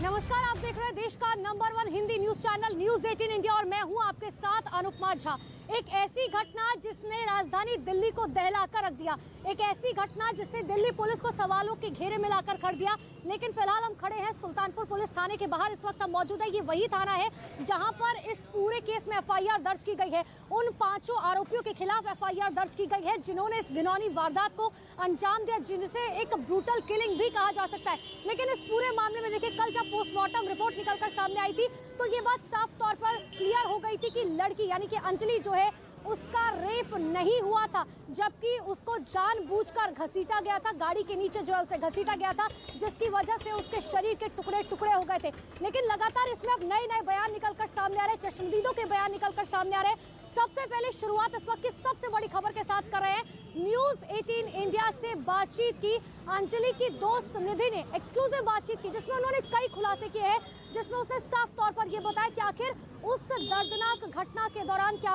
नमस्कार, आप देख रहे हैं देश का number 1 Hindi news channel news 18 India और मैं हूं आपके साथ अनुपमा झा। एक ऐसी घटना जिसने राजधानी दिल्ली को दहलाकर रख दिया, एक ऐसी घटना जिसने दिल्ली पुलिस को सवालों के घेरे में लाकर खड़ दिया। लेकिन फिलहाल हम खड़े हैं सुल्तानपुर पुलिस थाने के बाहर। इस वक्त हम मौजूद है, ये वही थाना है जहां पर इस पूरे केस में एफआईआर दर्ज की गई है। उन 5 आरोपियों के खिलाफ एफआईआर दर्ज की गई है जिन्होंने इस घिनौनी वारदात को अंजाम दिया, जिसे एक ब्रूटल किलिंग भी कहा जा सकता है। लेकिन इस पूरे मामले में देखिए, कल जब पोस्टमार्टम रिपोर्ट निकलकर सामने आई थी तो ये बात साफ तौर पर क्लियर हो गई थी कि लड़की यानी कि अंजलि जो है उसका रेप नहीं हुआ था, जबकि उसको जानबूझकर घसीटा गया था। गाड़ी के नीचे जो है उसे घसीटा गया था, जिसकी वजह से उसके शरीर के टुकड़े टुकड़े हो गए थे। लेकिन लगातार इसमें अब नए नए बयान निकलकर सामने आ रहे हैं, चश्मदीदों के बयान निकलकर सामने आ रहे हैं। सबसे पहले शुरुआत इस वक्त की सबसे बड़ी खबर के साथ कर रहे हैं। न्यूज 18 इंडिया से बातचीत की अंजलि की दोस्त निधि ने एक्सक्लूसिव बातचीत की, जिसमें उन्होंने कई खुलासे किए हैं, जिसमें उसने साफ तौर पर यह बताया कि आखिर उस दर्दनाक घटना के दौरान क्या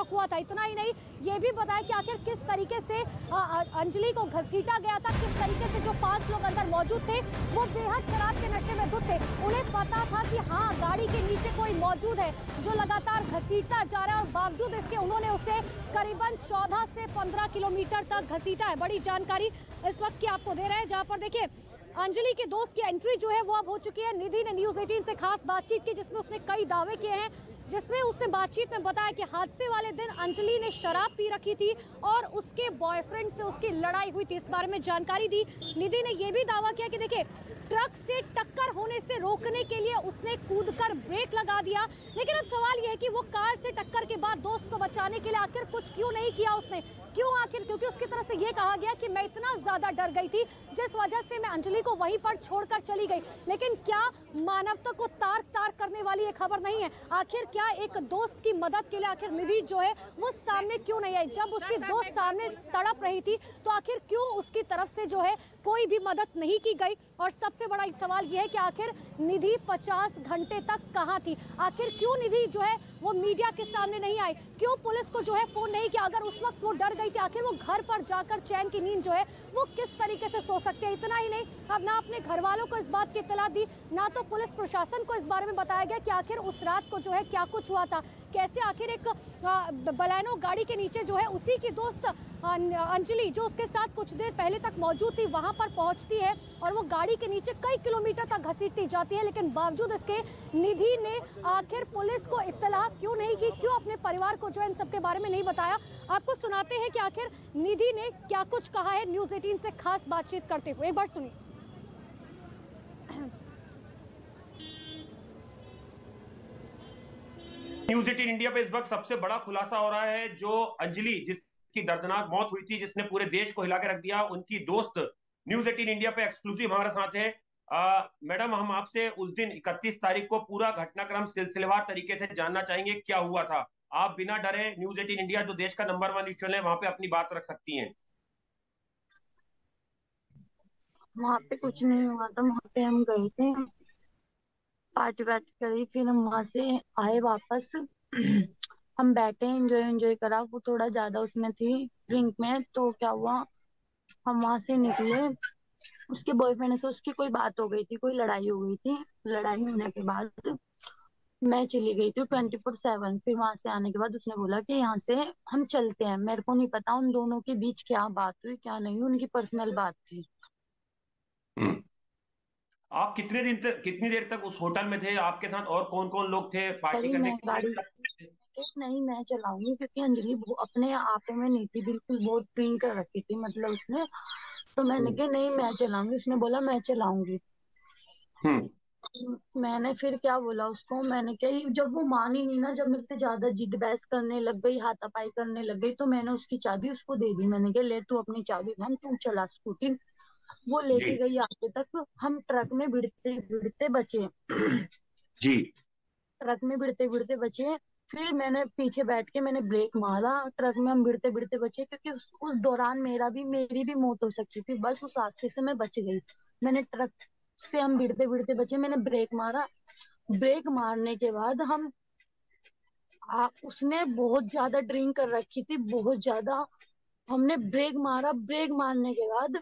हुआ था। इतना ही नहीं, ये भी बताया कि आखिर किस तरीके से अंजलि को घसीटा गया था, किस तरीके से जो 5 लोग अंदर मौजूद थे वो बेहद शराब के नशे में धुत थे। उन्हें पता था कि हाँ, गाड़ी के नीचे कोई मौजूद है जो लगातार घसीटता जा रहा है, और बावजूद इसके उन्होंने उसे करीबन 14 से 15 किलोमीटर तक घसीटा है। बड़ी जानकारी इस वक्त की आपको दे रहे हैं, जहां पर देखिए अंजलि के दोस्त की एंट्री जो है वो अब हो चुकी है। निधि ने न्यूज 18 से खास बातचीत की, जिसमें उसने कई दावे किए हैं, जिसमें उसने बातचीत में बताया कि हादसे वाले दिन अंजलि ने शराब पी रखी थी और उसके बॉयफ्रेंड से उसकी लड़ाई हुई थी। इस बारे में जानकारी दी निधि ने। यह भी दावा किया कि देखिए, ट्रक से टक्कर होने से रोकने के लिए उसने कूदकर ब्रेक लगा दिया। लेकिन अब सवाल यह है कि वो कार से टक्कर के बाद दोस्त को बचाने के लिए आखिर कुछ क्यों नहीं किया उसने, क्यों आखिर? क्योंकि उसकी तरफ से ये कहा गया कि मैं इतना ज्यादा डर गई थी जिस वजह से मैं अंजलि को वहीं पर छोड़कर चली गई। लेकिन क्या मानवता को तार तार करने वाली ये खबर नहीं है? आखिर क्या एक दोस्त की मदद के लिए आखिर निधि जो है वो सामने क्यों नहीं आई? जब उसकी दोस्त सामने तड़प रही थी तो आखिर क्यों उसकी तरफ से जो है कोई भी मदद नहीं की गई? और सबसे बड़ा सवाल यह है कि आखिर निधि 50 घंटे तक कहाँ थी? आखिर क्यों निधि जो है वो मीडिया के सामने नहीं आई? क्यों पुलिस को जो है फोन नहीं किया? अगर उस वक्त वो डर गई थी, आखिर वो घर पर जाकर चैन की नींद जो है वो किस तरीके से सो सकते हैं? इतना ही नहीं, अब ना अपने घर वालों को इस बात की इत्तला दी, ना तो पुलिस प्रशासन को इस बारे में बताया गया कि आखिर उस रात को जो है क्या कुछ हुआ था, कैसे आखिर एक बलेनो गाड़ी के नीचे जो है उसी की दोस्त अंजलि जो उसके साथ कुछ देर पहले तक मौजूद थी वहां पर पहुंचती है और वो गाड़ी के नीचे कई किलोमीटर तक घसीटती जाती है। लेकिन बावजूद इसके निधि ने आखिर पुलिस को इत्तला क्यों नहीं की, क्यों अपने परिवार को जो है इन सब के बारे में नहीं बताया? आपको सुनाते हैं कि आखिर निधि ने क्या कुछ कहा है न्यूज 18 से खास बातचीत करते हुए। एक बार सुनिए। न्यूज 18 इंडिया पे इस वक्त सबसे बड़ा खुलासा हो रहा है। जो अंजलि जिसकी दर्दनाक मौत हुई थी, जिसने पूरे देश को हिला के रख दिया, उनकी दोस्त न्यूज 18 इंडिया पे एक्सक्लूसिव हमारे साथ है। मैडम, हम आपसे उस दिन 31 तारीख को पूरा घटनाक्रम सिलसिलेवार तरीके से जानना चाहेंगे, क्या हुआ था? आप बिना डरे न्यूज 18 इंडिया जो देश का नंबर 1 न्यूज चैनल है वहां पे अपनी बात रख सकती हैं। वहां पे कुछ नहीं हुआ था। वहां पे हम गए थे, पार्टी वार्टी करी, फिर हम वहां से आए वापस। हम बैठे, एंजॉय एंजॉय करा। वो थोड़ा ज्यादा उसमें थी ड्रिंक में, तो क्या हुआ, हम वहां से निकले। उसके बॉयफ्रेंड से उसकी कोई बात हो गई थी, कोई लड़ाई हो गई थी। लड़ाई होने के बाद मैं चली गई थी 24/7। फिर वहां से आने के बाद उसने बोला कि यहाँ से हम चलते हैं। मेरे को नहीं पता उन दोनों के बीच क्या बात हुई क्या नहीं, उनकी पर्सनल बात थी। आप कितनी देर तक उस होटल में थे? आपके साथ और कौन कौन लोग थे पार्टी तभी करने मैं के गाड़ी लिए? नहीं, मैं चलाऊंगी क्योंकि अंजलि अपने आप में नहीं थी, बिल्कुल बहुत ड्रिंक कर रखी थी मतलब उसने। तो मैंने कहा नहीं, मैं चलाऊंगी। उसने बोला मैं चलाऊंगी। हम्म। मैंने फिर क्या बोला उसको, मैंने कहा जब वो मानी नहीं ना, जब मेरे से ज्यादा जिद बहस करने लग गई, हाथापाई करने लग गई, तो मैंने उसकी चाबी उसको दे दी। मैंने कहा ले तू अपनी चाबी बहन, तू चला स्कूटी। वो लेके जी गई आगे तक। हम ट्रक में भिड़ते भिड़ते बचे। जी। ट्रक में भिड़ते भिड़ते बचे। फिर मैंने पीछे बैठ के मैंने ब्रेक मारा। ट्रक में हम भिड़ते भिड़ते बचे, क्योंकि उस दौरान मेरी भी मौत हो सकती थी। बस उस हादसे से मैं बच गई। मैंने ट्रक से हम भिड़ते भिड़ते बचे, मैंने ब्रेक मारा। ब्रेक मारने के बाद उसने बहुत ज्यादा ड्रिंक कर रखी थी, बहुत ज्यादा। हमने ब्रेक मारा। ब्रेक मारने के बाद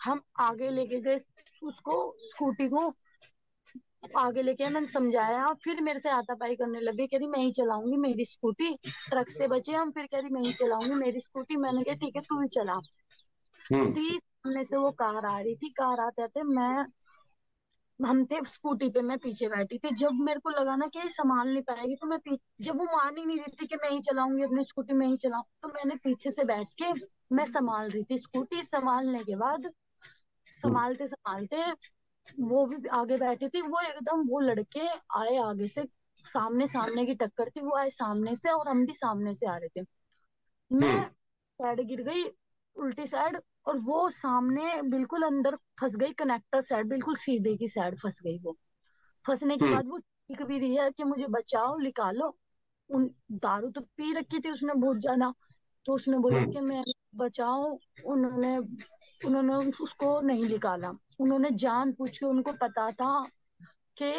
हम आगे लेके गए उसको, स्कूटी को। आगे लेके मैंने समझाया, फिर मेरे से हाथापाई करने लगे, कह रही मैं ही चलाऊंगी मेरी स्कूटी, ट्रक से बचे हम, फिर कह रही मैं ही चलाऊंगी मेरी स्कूटी। मैंने कहा ठीक है तू ही चला। थी सामने से वो कार आ रही थी, कार आते आते हम थे स्कूटी पे, मैं पीछे बैठी थी। जब मेरे को लगा ना कि ये संभाल नहीं पाएगी तो मैं जब वो मान ही नहीं रही थी कि मैं ही चलाऊंगी अपनी स्कूटी, मैं ही चलाऊं, तो मैंने पीछे से बैठ के मैं संभाल रही थी स्कूटी। संभालने के बाद संभालते संभालते वो भी आगे बैठी थी, वो एकदम वो लड़के आए आगे से, सामने सामने की टक्कर थी, वो आए सामने से और हम भी सामने से आ रहे थे। मैं साइड गिर गई उल्टी साइड, और वो सामने बिल्कुल अंदर फंस गई, कनेक्टर साइड बिल्कुल सीधे की साइड फंस गई। वो फंसने के बाद वो चीख भी रही है कि मुझे बचाओ निकालो। उन दारू तो पी रखी थी उसने बहुत ज्यादा, तो उसने बोला कि मैं बचाओ। उन्होंने उन्होंने उसको नहीं निकाला। उन्होंने जान पूछ के, उनको पता था कि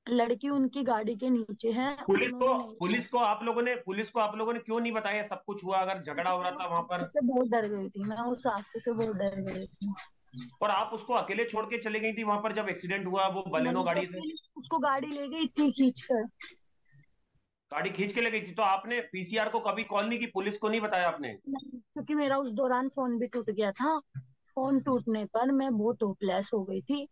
लड़की उनकी गाड़ी के नीचे है। पुलिस को आप लोगों ने क्यों नहीं बताया सब कुछ हुआ, अगर झगड़ा हो रहा था वहां पर? से बहुत डर गई थी मैं, उस हादसे से बहुत डर गई थी। और आप उसको अकेले छोड़ के चले गई थी वहां पर जब एक्सीडेंट हुआ वो बलेनो गाड़ी से? उसको गाड़ी ले गई थी खींच कर, गाड़ी खींच के ले गई थी। तो आपने पीसीआर को कभी कॉल नहीं की, पुलिस को नहीं बताया आपने? नहीं, क्योंकि मेरा उस दौरान फोन भी टूट गया था। फोन टूटने पर मैं बहुत होपलेस हो गई थी।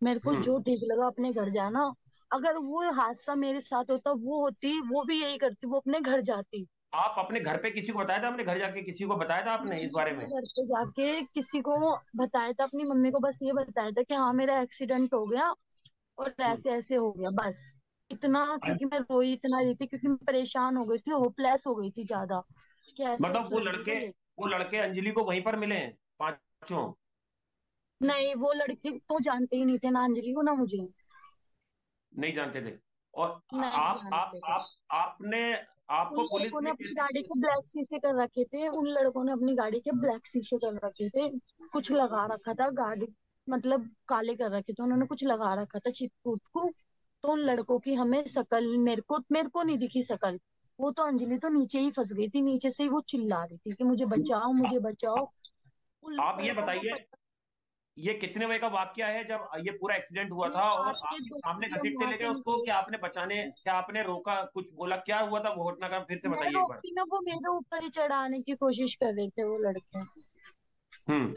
मेरे को जो ठीक लगा अपने घर जाना। अगर वो हादसा मेरे साथ होता, वो होती, वो भी यही करती, वो अपने घर जाती। आप अपने घर पे किसी को बताया था? अपने घर जाके किसी को बताया था आपने इस बारे में? घर पे जाके किसी को बताया था, अपनी मम्मी को बस ये बताया था कि हाँ मेरा एक्सीडेंट हो गया और ऐसे ऐसे हो गया, बस इतना। क्योंकि मैं रोई इतना रही थी, क्योंकि मैं परेशान हो गई थी, होपलेस हो गई थी ज्यादा कि ऐसे मतलब वो लड़के अंजलि को वहीं पर मिले हैं पांचों? नहीं, वो लड़के तो जानते ही नहीं थे, ना अंजलि को ना मुझे। नहीं जानते थे। और नहीं जानते थे। आपने उन आपको पुलिस लड़कों ने ने अपनी गाड़ी के ब्लैक शीशे कर रखे थे, उन लड़कों ने अपनी गाड़ी के ब्लैक शीशे कर रखे थे, कुछ लगा रखा था गाड़ी, मतलब काले कर रखे थे उन्होंने, कुछ लगा रखा था चिपकूट को। तो उन लड़कों की हमें शकल, मेरे को नहीं दिखी शकल। वो तो अंजलि तो नीचे ही फंस गई थी, नीचे से ही वो चिल्ला रही थी कि मुझे बचाओ मुझे बचाओ। उन आप ये लड़कों को बताइए, पता, ये कितने बजे का वाकया है जब ये पूरा एक्सीडेंट हुआ ये था और रात के आप 2 सामने बजे हम घसीटते वहां ले गए से उसको? निकले। क्या आपने बचाने, क्या आपने रोका, कुछ बोला, क्या हुआ था वो घटना का फिर से मैं बताइए एक बार। रोकती ना, वो मेरे ऊपर ही चढ़ाने की कोशिश कर रहे थे वो लड़के। हम्म।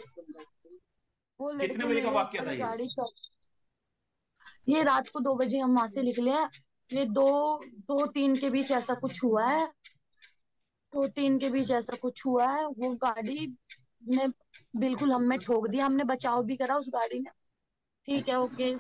वो कितने लड़के बजे का मेरे वाकया ऊपर था ही ये? गाड़ी चल, ये रात को 2 बजे हम वहां से निकले हैं। ये दो तीन के बीच ऐसा कुछ हुआ है, 2-3 के बीच ऐसा कुछ हुआ है। वो गाड़ी ने बिल्कुल हमें ठोक दिया, हमने बचाव भी करा उस गाड़ी ने। ठीक है, ओके,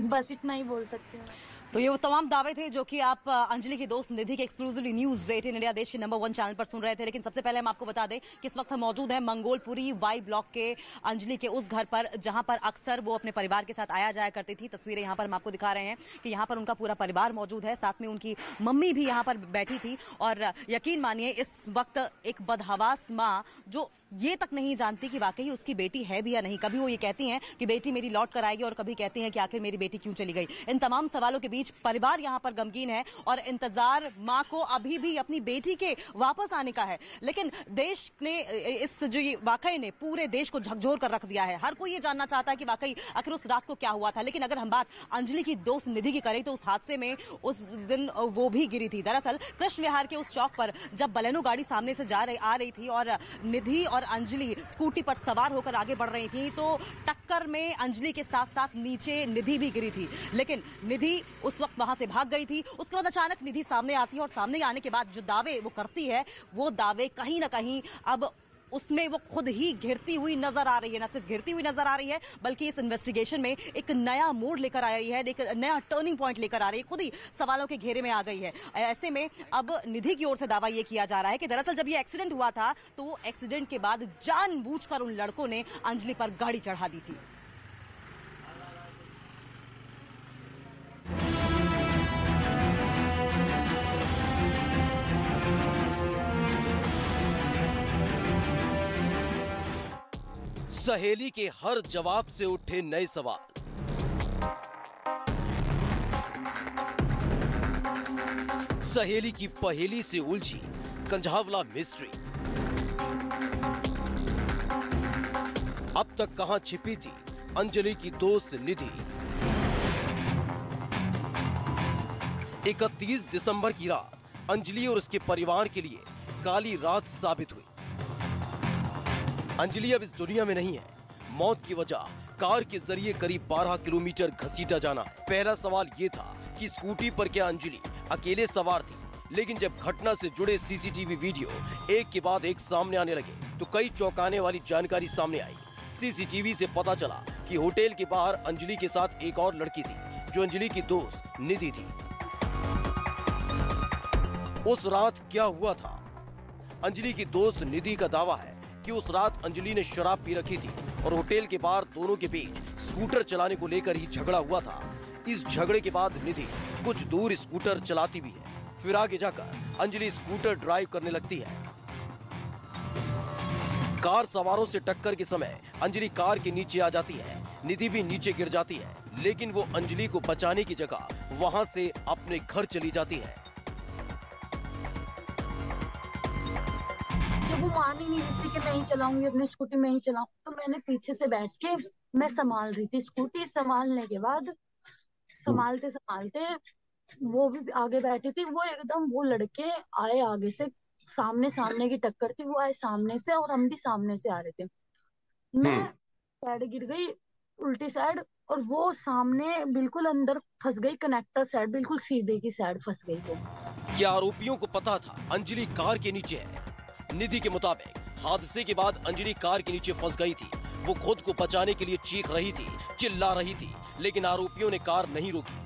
बस इतना ही बोल सकते हैं। तो ये वो तमाम दावे थे जो कि आप अंजलि की दोस्त निधि के एक्सक्लूसिवली न्यूज 18 इंडिया देश के नंबर 1 चैनल पर सुन रहे थे। लेकिन सबसे पहले हम आपको बता दें कि इस वक्त हम मौजूद हैं मंगोलपुरी वाई ब्लॉक के अंजलि के उस घर पर जहां पर अक्सर वो अपने परिवार के साथ आया जाया करती थी। तस्वीरें यहां पर हम आपको दिखा रहे हैं कि यहां पर उनका पूरा परिवार मौजूद है, साथ में उनकी मम्मी भी यहां पर बैठी थी। और यकीन मानिए इस वक्त एक बदहवास माँ जो ये तक नहीं जानती कि वाकई उसकी बेटी है भी या नहीं। कभी वो ये कहती हैं कि बेटी मेरी लौट कर आएगी और कभी कहती हैं कि आखिर मेरी बेटी क्यों चली गई। इन तमाम सवालों के बीच परिवार यहां पर गमगीन है और इंतजार मां को अभी भी अपनी बेटी के वापस आने का है। लेकिन देश ने इस जो ये वाकई ने पूरे देश को झकझोर कर रख दिया है। हर कोई ये जानना चाहता है कि वाकई आखिर उस रात को क्या हुआ था। लेकिन अगर हम बात अंजलि की दोस्त निधि की करें तो उस हादसे में उस दिन वो भी गिरी थी। दरअसल कृष्ण विहार के उस चौक पर जब बलेनो गाड़ी सामने से आ रही थी और निधि और अंजलि स्कूटी पर सवार होकर आगे बढ़ रही थी तो टक्कर में अंजलि के साथ साथ नीचे निधि भी गिरी थी। लेकिन निधि उस वक्त वहां से भाग गई थी। उसके बाद अचानक निधि सामने आती है और सामने आने के बाद जो दावे वो करती है वो दावे कहीं ना कहीं अब उसमें वो खुद ही घिरती हुई नजर आ रही है। न सिर्फ घिरती हुई नजर आ रही है बल्कि इस इन्वेस्टिगेशन में एक नया मोड़ लेकर आ रही है, एक नया टर्निंग पॉइंट लेकर आ रही है, खुद ही सवालों के घेरे में आ गई है। ऐसे में अब निधि की ओर से दावा यह किया जा रहा है कि दरअसल जब ये एक्सीडेंट हुआ था तो वो एक्सीडेंट के बाद जानबूझकर उन लड़कों ने अंजलि पर गाड़ी चढ़ा दी थी। सहेली के हर जवाब से उठे नए सवाल। सहेली की पहेली से उलझी कंझावला मिस्ट्री। अब तक कहां छिपी थी अंजलि की दोस्त निधि? 31 दिसंबर की रात अंजलि और उसके परिवार के लिए काली रात साबित हुई। अंजलि अब इस दुनिया में नहीं है। मौत की वजह कार के जरिए करीब 12 किलोमीटर घसीटा जाना। पहला सवाल ये था कि स्कूटी पर क्या अंजलि अकेले सवार थी, लेकिन जब घटना से जुड़े सीसीटीवी वीडियो एक के बाद एक सामने आने लगे तो कई चौंकाने वाली जानकारी सामने आई। सीसीटीवी से पता चला कि होटल के बाहर अंजलि के साथ एक और लड़की थी जो अंजलि की दोस्त निधि थी। उस रात क्या हुआ था? अंजलि की दोस्त निधि का दावा है कि उस रात अंजलि ने शराब पी रखी थी और होटल के बाहर दोनों के बीच स्कूटर चलाने को लेकर ही झगड़ा हुआ था। इस झगड़े के बाद निधि कुछ दूर स्कूटर चलाती भी है, फिर आगे जाकर अंजलि स्कूटर ड्राइव करने लगती है। कार सवारों से टक्कर के समय अंजलि कार के नीचे आ जाती है। निधि भी नीचे गिर जाती है, लेकिन वो अंजलि को बचाने की जगह वहां से अपने घर चली जाती है। जब वो मान ही नहीं रही थी कि मैं ही चलाऊंगी, अपनी स्कूटी में ही चलाऊं, तो मैंने पीछे से बैठ के मैं संभाल रही थी स्कूटी। संभालने के बाद संभालते संभालते वो भी आगे बैठी थी। वो एकदम वो लड़के आए आगे से, सामने सामने की टक्कर थी। वो आए सामने से और हम भी सामने से आ रहे थे। मैं साइड गिर गई उल्टी साइड और वो सामने बिल्कुल अंदर फंस गई, कनेक्टर साइड बिल्कुल सीधे की साइड फंस गई। वो क्या आरोपियों को पता था अंजलि कार के नीचे है? निधि के मुताबिक हादसे के बाद अंजलि कार के नीचे फंस गई थी। वो खुद को बचाने के लिए चीख रही थी, चिल्ला रही थी, लेकिन आरोपियों ने कार नहीं रोकी।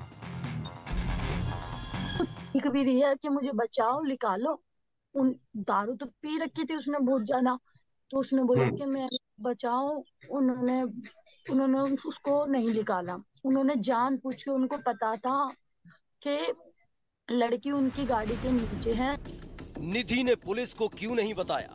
चीख भी रही है कि मुझे बचाओ, निकालो। उन दारू तो पी रखी थी उसने बहुत ज्यादा, तो उसने बोला कि मैं बचाओ। उन्होंने उसको नहीं निकाला। उन्होंने जानबूझ के, उनको पता था कि लड़की उनकी गाड़ी के नीचे है। निधि ने पुलिस को क्यों नहीं बताया?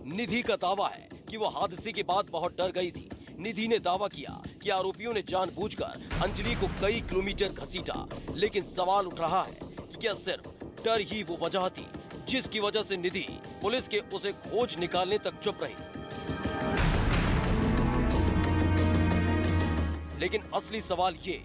निधि का दावा है कि वो हादसे के बाद बहुत डर गई थी। निधि ने दावा किया कि आरोपियों ने जानबूझकर अंजलि को कई किलोमीटर घसीटा, लेकिन सवाल उठ रहा है कि क्या सिर्फ डर ही वो वजह थी जिसकी वजह से निधि पुलिस के उसे खोज निकालने तक चुप रही? लेकिन असली सवाल ये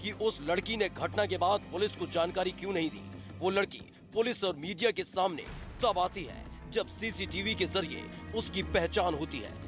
कि उस लड़की ने घटना के बाद पुलिस को जानकारी क्यों नहीं दी? वो लड़की पुलिस और मीडिया के सामने तब आती है जब सीसीटीवी के जरिए उसकी पहचान होती है।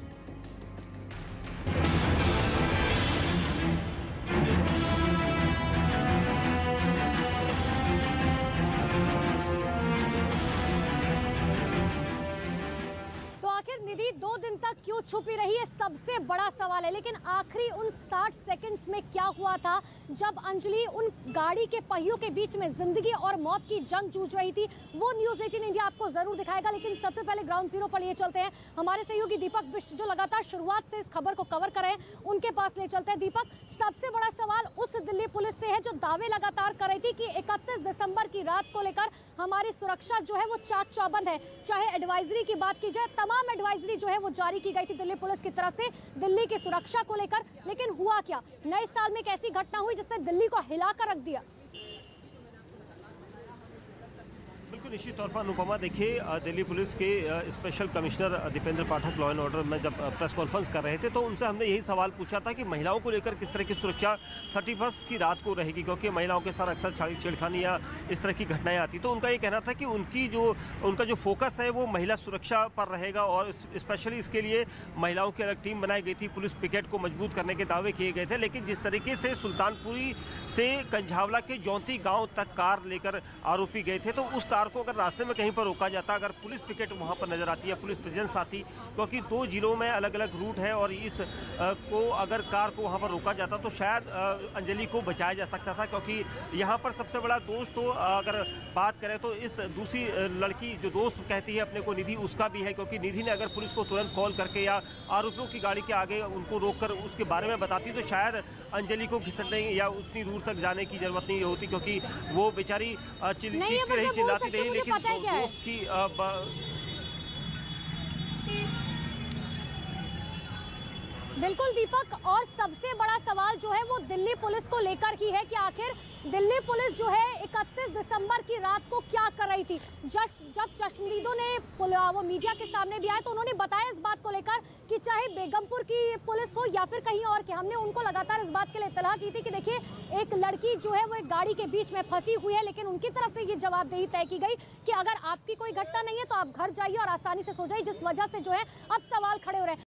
निधि 2 दिन तक क्यों छुपी रही है, सबसे बड़ा सवाल है। लेकिन आखिरी उन 60 सेकंड्स में क्या हुआ था जब अंजलि उन गाड़ी के पहियों के बीच में जिंदगी और मौत की जंग जूझ रही थी, वो न्यूज़ 18 इंडिया आपको जरूर दिखाएगा। लेकिन सबसे पहले ग्राउंड जीरो पर लिए चलते हैं। हमारे सहयोगी दीपक बिष्ट जो लगातार शुरुआत से इस खबर को कवर कर रहे हैं, उनके पास ले चलते हैं। दीपक, सबसे बड़ा सवाल उस दिल्ली पुलिस से है जो दावे लगातार कर रही थी कि 31 दिसंबर की रात को लेकर हमारी सुरक्षा जो है वो चाक चौबंद है। चाहे एडवाइजरी की बात की जाए, तमाम एडवाइजरी जो है वो जारी की गई थी दिल्ली पुलिस की तरफ से दिल्ली की सुरक्षा को लेकर। लेकिन हुआ क्या? नए साल में एक ऐसी घटना हुई जिसने दिल्ली को हिलाकर रख दिया। बिल्कुल निश्चित तौर पर अनुपमा, देखिए दिल्ली पुलिस के special commissioner Dipendra Pathak law and order में जब प्रेस कॉन्फ्रेंस कर रहे थे तो उनसे हमने यही सवाल पूछा था कि महिलाओं को लेकर किस तरह की सुरक्षा 31 की रात को रहेगी, क्योंकि महिलाओं के साथ अक्सर छेड़खानी या इस तरह की घटनाएं आती। तो उनका ये कहना था कि उनका जो फोकस है वो महिला सुरक्षा पर रहेगा और स्पेशली इसके लिए महिलाओं की अलग टीम बनाई गई थी। पुलिस पिकेट को मजबूत करने के दावे किए गए थे। लेकिन जिस तरीके से सुल्तानपुरी से कंझावला के जौंती गाँव तक कार लेकर आरोपी गए थे, तो उस कार को अगर रास्ते में कहीं पर रोका जाता, अगर पुलिस पिकेट वहां पर नजर आती है, पुलिस प्रेजेंस आती, क्योंकि 2 जिलों में अलग अलग रूट है और इस को अगर कार को वहां पर रोका जाता तो शायद अंजलि को बचाया जा सकता था। क्योंकि यहां पर सबसे बड़ा दोष तो अगर बात करें तो इस दूसरी लड़की जो दोस्त कहती है अपने को निधि, उसका भी है। क्योंकि निधि ने अगर पुलिस को तुरंत कॉल करके या आरोपियों की गाड़ी के आगे उनको रोककर उसके बारे में बताती तो शायद अंजलि को घिसटने या उतनी दूर तक जाने की जरूरत नहीं होती, क्योंकि वो बेचारी चीखती रही, चिल्लाती रही। लेकिन दोस्त की बिल्कुल दीपक, और सबसे बड़ा सवाल जो है वो दिल्ली पुलिस को लेकर ही है कि आखिर दिल्ली पुलिस जो है 31 दिसंबर की रात को क्या कर रही थी। जब चश्मदीदों ने वो मीडिया के सामने भी आए तो उन्होंने बताया इस बात को लेकर कि चाहे बेगमपुर की पुलिस हो या फिर कहीं और की, हमने उनको लगातार इस बात के लिए इत्तला की थी कि देखिए एक लड़की जो है वो एक गाड़ी के बीच में फंसी हुई है, लेकिन उनकी तरफ से ये जवाबदेही तय की गई कि अगर आपकी कोई घटना नहीं है तो आप घर जाइए और आसानी से सो जाइए, जिस वजह से जो है अब सवाल खड़े हो रहे हैं।